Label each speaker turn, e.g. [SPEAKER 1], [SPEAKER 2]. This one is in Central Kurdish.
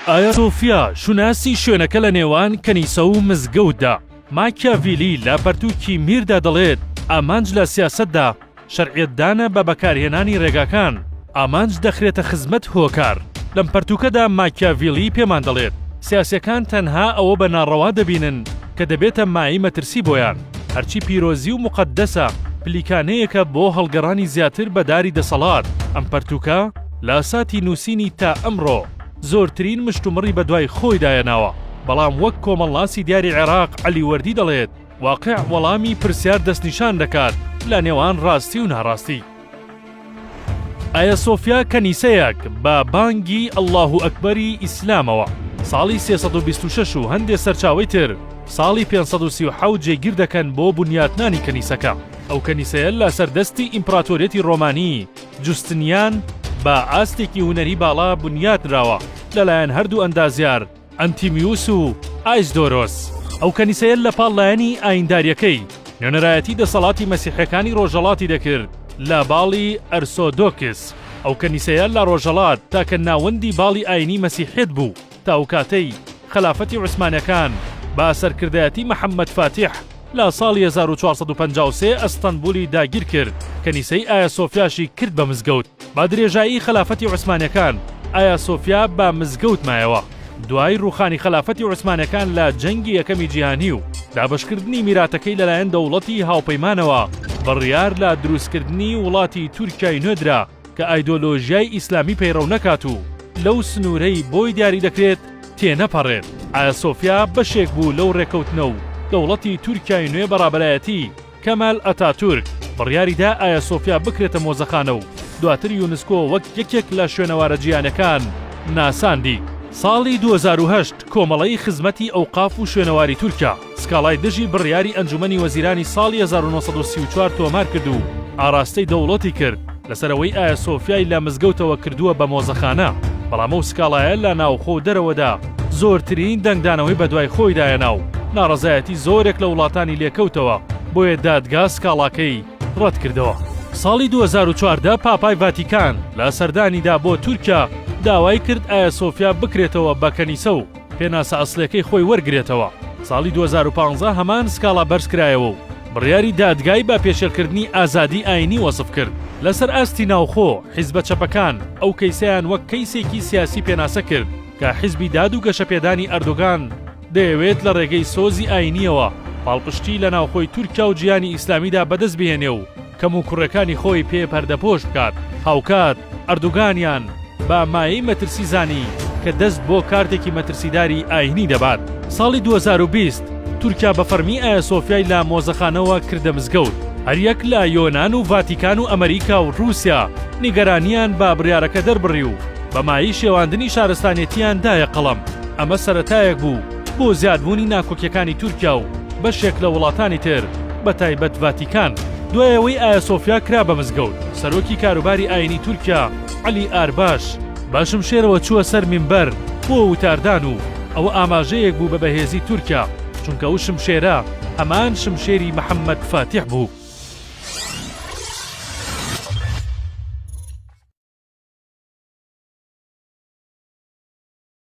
[SPEAKER 1] ئایا سۆفیا شوناسی شوێنەکە لە نێوان کەنیسە و مزگەوتدا؟ ماکیاڤیلی لە پەرتووکی میردا دەڵێت ئامانج لە سیاسەتدا شەرعیەتدانە بە بەکارهێنانی ڕێگاکان، ئامانج دەخرێتە خزمەت هۆکار. لەم پەرتووکەدا ماکیاڤیلی پێمان دەڵێت سیاسیەکان تەنها ئەوە بە ناڕەوا دەبینن کە دەبێتە مای مەترسی بۆیان، هەرچی پیرۆزی و مقەدەسە پلیکانەیەکە بۆ هەڵگەڕانی زیاتر بە داری دەسەڵات. ئەم پەرتووکە لە ساتی نووسینی تا ئەمڕۆ زۆرترین مشتومڕی بە دوای خۆی دایەناوە، بەڵام وەک کۆمەڵاسی دیاری عێراق عەلی وەردی دەڵێت واقع وەڵامی پرسیار دەستنیشان دەکات لە نێوان ڕاستی و ناڕاستی. ئایا سۆفیا کەنیسەیەک بە بانگی ئەڵڵاهو ئەکبەری ئیسلامەوە ساڵی 326 و هەندێک سەرچاوەی تر ساڵی 537 جێگیر دەکەن بۆ بنیاتنانی کەنیسەکە. ئەو کەنیسەیە لە سەردەستی ئیمپراتۆریەتی ڕۆمانی جوستنیان بە ئاستێکی هونەری باڵا بنیاتراوە لەلایەن هەردوو ئەندازیار ئەنتیمیوس و ئایزدۆرۆس. ئەو کەنیسەیە لە پاڵلایەنی ئاینداریەکەی نوێنەرایەتی دەسەڵاتی مەسیحەکانی ڕۆژهەڵاتی دەکرد لە باڵی ئەرسۆدۆکس. ئەو کەنیسەیە لە ڕۆژهەڵات تاکە ناوەندی باڵی ئاینی مەسیحێت بوو تا ئەو کاتەی خلافەتی عوسمانیەکان با سەرکردایەتی مەحەممەد فاتح لە ساڵی 1453 ئەستەنبولی داگیر کرد. کەنیسەی ئایا سۆفیاشی کرد بە مزگەوت. با درێژایی خلافەتی عوسمانیەکان ئایا سۆفیا بە مزگەوت مایەوە دوای ڕوخانی خلافەتی عوسمانیەکان لە جەنگی یەکەمی جیهانی و دابشکردنی میراتەکەی لەلایەن دەوڵەتی هاوپەیمانەوە بڕیار لە دروستکردنی وڵاتی تورکیای نوێدرا کە ئایدۆلۆژیای ئیسلامی پەیڕەو نەکات و لەو سنوورەی بۆی دیاری دەکرێت تێنەپەڕێت. ئایا سۆفیا بەشێک بوو لەو ڕێکەوتنە و دەوڵەتی تورکیای نوێ بەڕابەرایەتی کەمال ئەتاتورک بڕیاریدا ئایا سۆفیا بکرێتە مۆزەخانە و دواتر یونسکۆ وەک یەکێک لە شوێنەوارە جیهانیەکان ناساندی. ساڵی 2008 کۆمەڵەی خزمەتی ئەوقاف و شوێنەواری تورکیا سکاڵای دژی بڕیاری ئەنجومەنی وەزیرانی ساڵی 1934 تۆمار کرد و ئاراستەی دەوڵەتی کرد لەسەرەوەی ئایا سۆفیای لە مزگەوتەوە کردووە بە مۆزەخانە، بەڵام ئەو سکاڵایە لە ناوخۆ دەرەوەدا زۆرترین دەنگدانەوەی بە دوای خۆی دایەنا و ناڕەزایەتی زۆرێک لە وڵاتانی لێکەوتەوە بۆیە دادگا سکاڵاکەی ڕەت کردەوە. ساڵی 2014 پاپای ڤاتیکان لە سەردانیدا بۆ تورکیا داوای کرد ئایا سۆفیا بکرێتەوە بە کەنیسە و پێناسە ئەسڵەکەی خۆی وەرگرێتەوە. ساڵی 2015 هەمان سکاڵا بەرزکرایەوە و بڕیاری دادگای بە پێشێلکردنی ئازادی ئاینی وەسف کرد. لەسەر ئاستی ناوخۆ حیزبە چەپەکان ئەو کەیسەیان وەک کەیسێکی سیاسی پێناسە کرد کە حیزبی داد و گەشەپێدانی ئەردۆگان دەیەوێت لە ڕێگەی سۆزی ئاینیەوە پاڵپشتی لە ناوخۆی تورکیا و جیهانی ئیسلامیدا بەدەست بهێنێ و کەم و کوڕەکانی خۆی پێ پەردەپۆش بکات. هاوکات ئەردۆگانیان با مایەی مەترسی زانی کە دەست بۆ کارتێکی مەترسیداری ئاینی دەبات. ساڵی 2020 تورکیا بە فەرمی ئایا سۆفیای لە مۆزەخانەوە کردە مزگەوت. هەریەک لە یۆنان و ڤاتیکان و ئەمریکا و رووسیا نیگەرانیان با بڕیارەکە دەربڕی و بە مایی شێواندنی شارستانێتیان دایە قەڵەم. ئەمە سەرەتایەک بوو بۆ زیادبوونی ناکۆکیەکانی تورکیا و بەشێک لە وڵاتانی تر بە تایبەت ڤاتیکان. دوایەوەی ئایا سۆفیا کرا بە مزگەوت، سەرۆکی کاروباری ئاینی تورکیا عەلی ئارباش باشم شێرەوە چووە سەر مینبەر بۆ وتاردان و ئەوە ئاماژەیەک بوو بە بەهێزی تورکیا چونکە ئەو شمشێرە هەمان شمشێری مەحەممەد فاتح بوو.